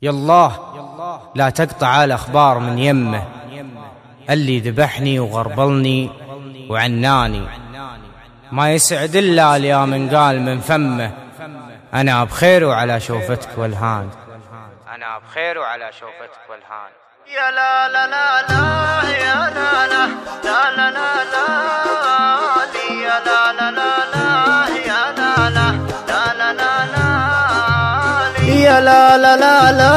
يالله لا تقطع الأخبار من يمه، اللي ذبحني وغربلني وعناني، ما يسعد إلا اليا من قال من فمه، أنا بخير وعلى شوفتك والهان، أنا بخير وعلى شوفتك والهان. يا لا لا لا لا يا لا لا لا لا لا لا يا لا لا لا لا يا لا لا لا لا لا يا لا لا لا لا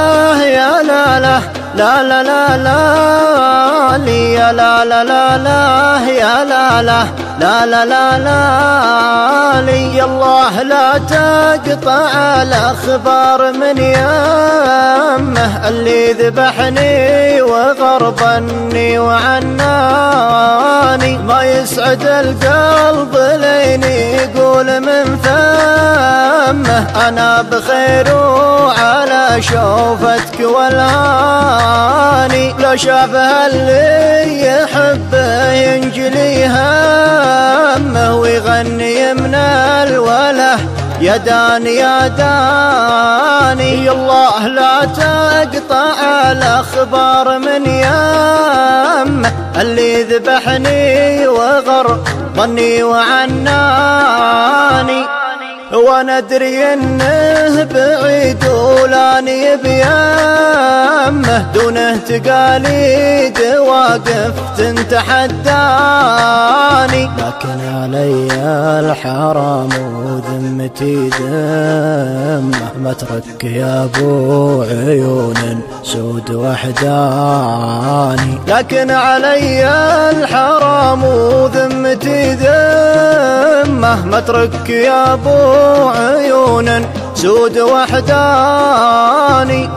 يا لا لا لا لا لا لا يا لا لا لا لا يا لا لا لا لا لا لا يا الله لا تقطع الأخبار من يمه، اللي ذبحني وغربني وعناني، ما يسعد القلب لين يقول من فمه، أنا بخير وعلى شوفتك والهاني، لو شافها اللي يحبه ينجلي همه ويغني من الوله يا داني يا داني. يا الله لا تقطع الأخبار من يمه، اللي ذبحني وغربني وعناني، وانا ادري انه بعيد ولاني بيمه، دونه تقاليد واقف تتحداني، لكن علي الحرام وذمتي ذمه، مترك يا ابو عيون سود وحداني، لكن علي الحرام وذمتي ذمه، مترك يا ابو عيون سود وحداني،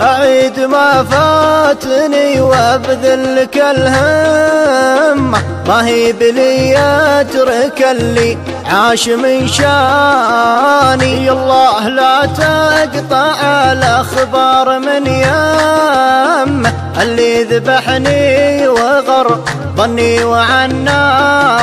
أعيد ما فاتني وابذل لك الهمة، ما هي بلي اترك اللي عاش من شاني. يا الله لا تقطع الأخبار من يمه، اللي ذبحني وغربني وعناني،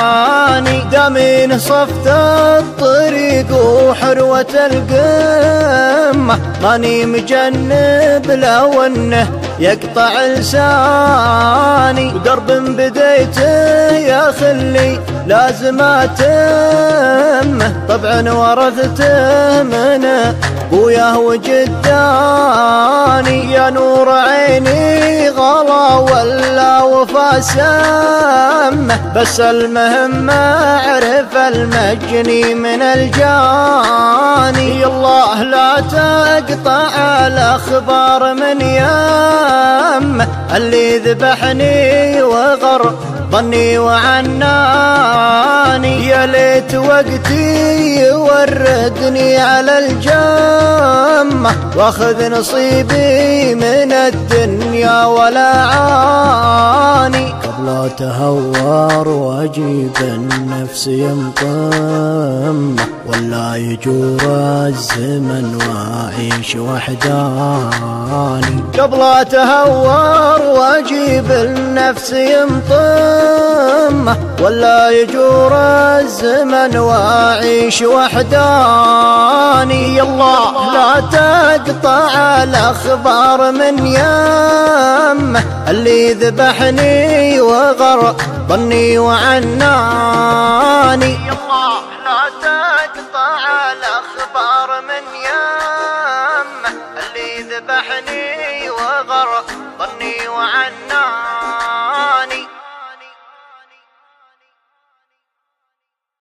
دامين صفت الطريق وحروة القمة، ماني مجنب لو انه يقطع لساني، ودرب بديته يا خلي لازم اتمه، طبعا ورثته من ابوياه وجداني، يا نور عيني غلا ولا وفا سمه، بس المهم اعرف المجني من الجاني. يا الله لا تقطع الأخبار من يمه، اللي ذبحني وغربني وعناني، يا ليت وقتي يوردني على الجمة، واخذ نصيبي من الدنيا ولا عاني، قبل اتهور واجيب النفس ينطمه، ولا يجور الزمن واعيش وحداني، قبل اتهور واجيب النفس ينطمه، ولا يجور الزمن واعيش وحداني. يا الله لا تقطع الأخبار من يمه، اللي ذبحني وغربني وعناني، يا الله لا تقطع الأخبار من يمه، اللي ذبحني وغربني